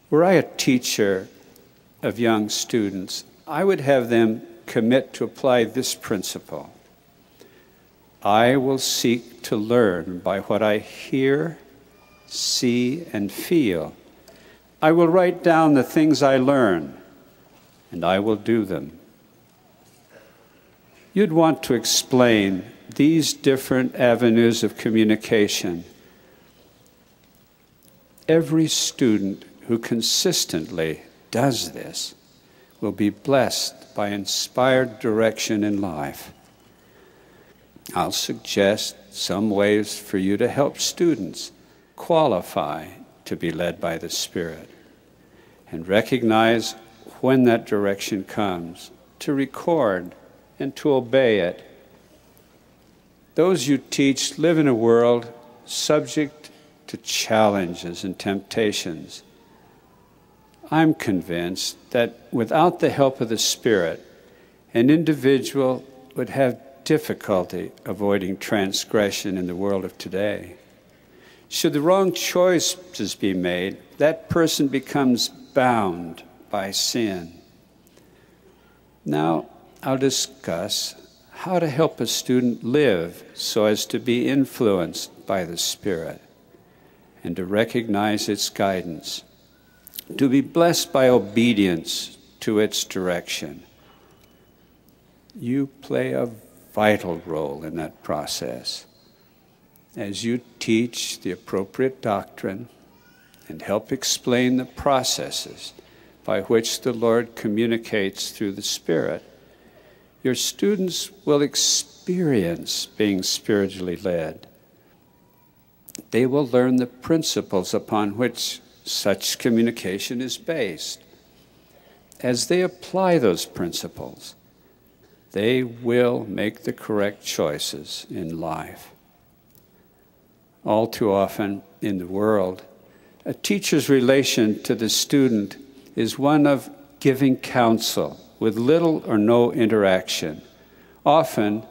Were I a teacher of young students, I would have them commit to apply this principle. I will seek to learn by what I hear, see, and feel. I will write down the things I learn, and I will do them. You'd want to explain these different avenues of communication. Every student who consistently does this will be blessed by inspired direction in life. I'll suggest some ways for you to help students qualify to be led by the Spirit and recognize when that direction comes, to record and to obey it. Those you teach live in a world subject to challenges and temptations. I'm convinced that without the help of the Spirit, an individual would have difficulty avoiding transgression in the world of today. Should the wrong choices be made, that person becomes bound by sin. Now, I'll discuss how to help a student live so as to be influenced by the Spirit and to recognize its guidance, to be blessed by obedience to its direction. You play a vital role in that process as you teach the appropriate doctrine and help explain the processes by which the Lord communicates through the Spirit. Your students will experience being spiritually led. They will learn the principles upon which such communication is based. As they apply those principles, they will make the correct choices in life. All too often in the world, a teacher's relation to the student is one of giving counsel with little or no interaction. Often,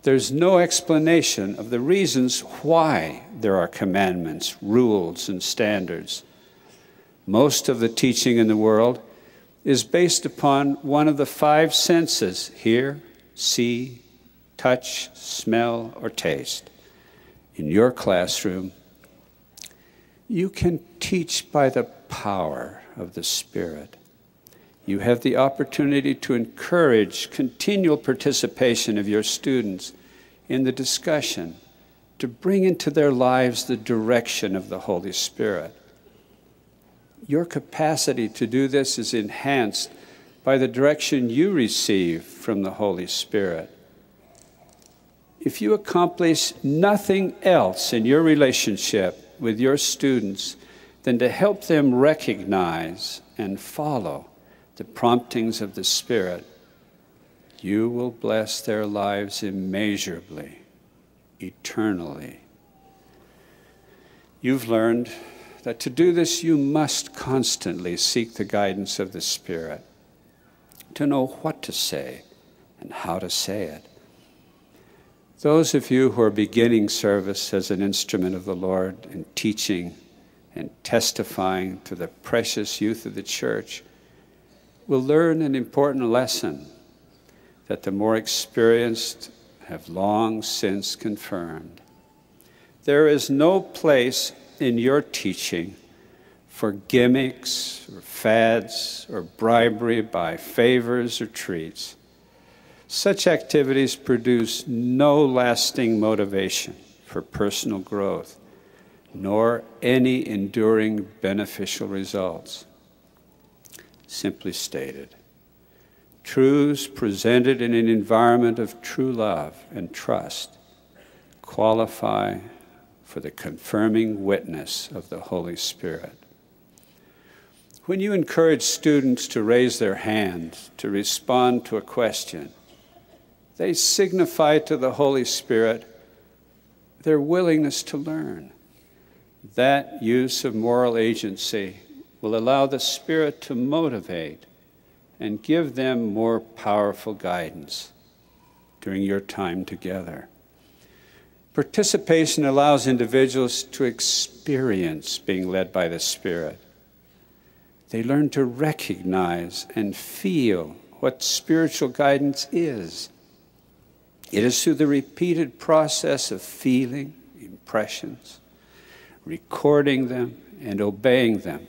there's no explanation of the reasons why there are commandments, rules, and standards. Most of the teaching in the world is based upon one of the five senses: hear, see, touch, smell, or taste. In your classroom, you can teach by the power of the Spirit. You have the opportunity to encourage continual participation of your students in the discussion, to bring into their lives the direction of the Holy Spirit. Your capacity to do this is enhanced by the direction you receive from the Holy Spirit. If you accomplish nothing else in your relationship with your students than to help them recognize and follow the promptings of the Spirit, you will bless their lives immeasurably, eternally. You've learned that to do this, you must constantly seek the guidance of the Spirit, to know what to say and how to say it. Those of you who are beginning service as an instrument of the Lord in teaching and testifying to the precious youth of the church will learn an important lesson that the more experienced have long since confirmed. There is no place in your teaching for gimmicks or fads or bribery by favors or treats. Such activities produce no lasting motivation for personal growth, nor any enduring beneficial results. Simply stated, truths presented in an environment of true love and trust qualify for the confirming witness of the Holy Spirit. When you encourage students to raise their hand to respond to a question, they signify to the Holy Spirit their willingness to learn. That use of moral agency will allow the Spirit to motivate and give them more powerful guidance during your time together. Participation allows individuals to experience being led by the Spirit. They learn to recognize and feel what spiritual guidance is. It is through the repeated process of feeling impressions, recording them, and obeying them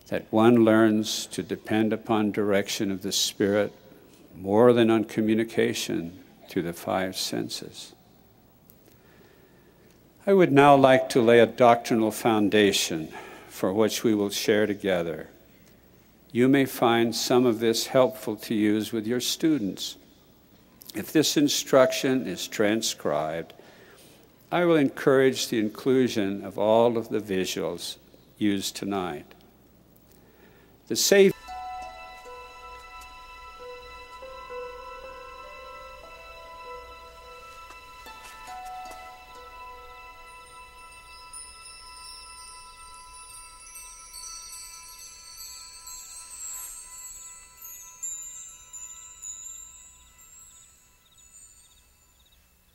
that one learns to depend upon direction of the Spirit more than on communication through the five senses. I would now like to lay a doctrinal foundation for which we will share together. You may find some of this helpful to use with your students. If this instruction is transcribed, I will encourage the inclusion of all of the visuals used tonight. The Savior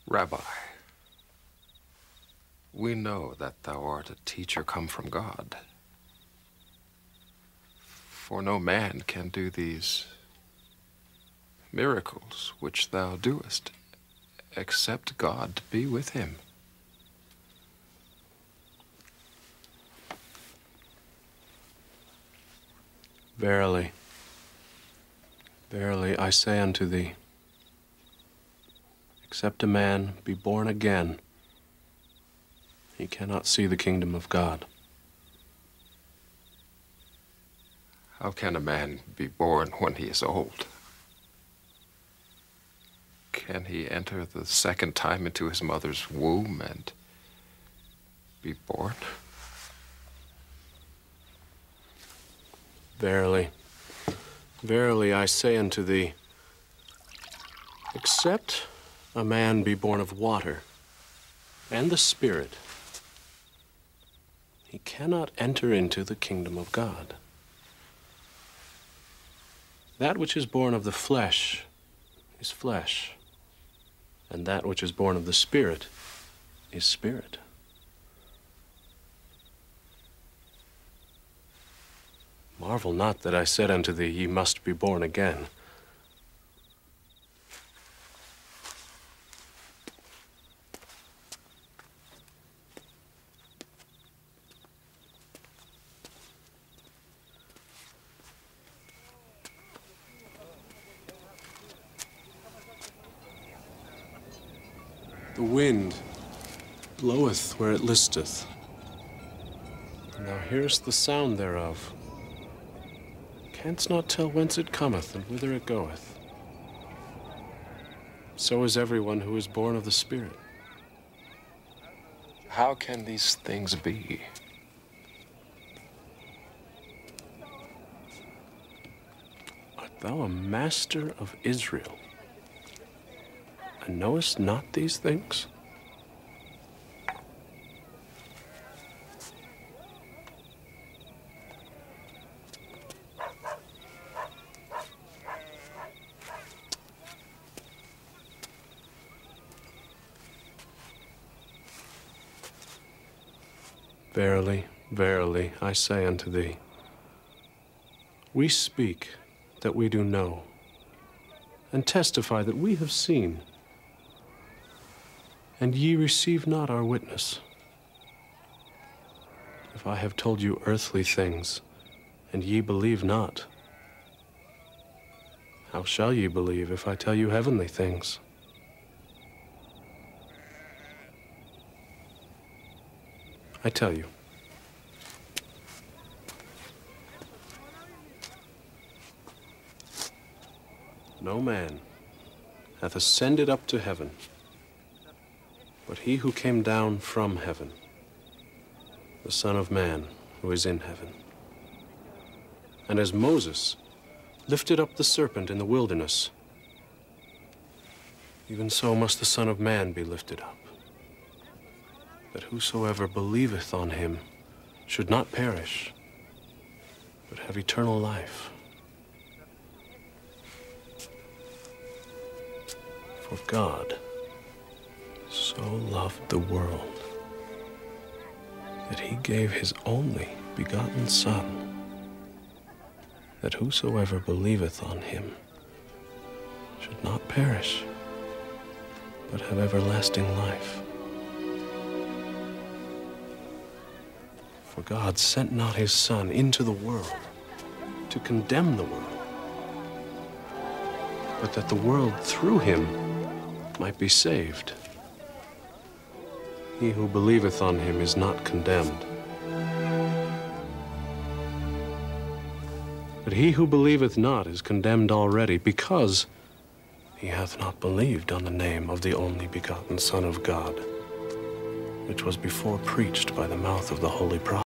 Rabbi, we know that thou art a teacher come from God. For no man can do these miracles which thou doest, except God be with him. Verily, verily, I say unto thee, except a man be born again, he cannot see the kingdom of God. How can a man be born when he is old? Can he enter the second time into his mother's womb and be born? Verily, verily, I say unto thee, except a man be born of water and the Spirit, he cannot enter into the kingdom of God. That which is born of the flesh is flesh, and that which is born of the Spirit is spirit. Marvel not that I said unto thee, ye must be born again. The wind bloweth where it listeth, and thou hearest the sound thereof, canst not tell whence it cometh and whither it goeth. So is everyone who is born of the Spirit. How can these things be? Art thou a master of Israel, and knowest not these things? Verily, verily, I say unto thee, we speak that we do know, and testify that we have seen, and ye receive not our witness. If I have told you earthly things, and ye believe not, how shall ye believe if I tell you heavenly things? I tell you, no man hath ascended up to heaven, but he who came down from heaven, the Son of Man who is in heaven. And as Moses lifted up the serpent in the wilderness, even so must the Son of Man be lifted up, that whosoever believeth on him should not perish, but have eternal life. For God so loved the world that he gave his only begotten Son, that whosoever believeth on him should not perish, but have everlasting life. For God sent not his Son into the world to condemn the world, but that the world through him might be saved. He who believeth on him is not condemned, but he who believeth not is condemned already, because he hath not believed on the name of the only begotten Son of God, which was before preached by the mouth of the holy prophets.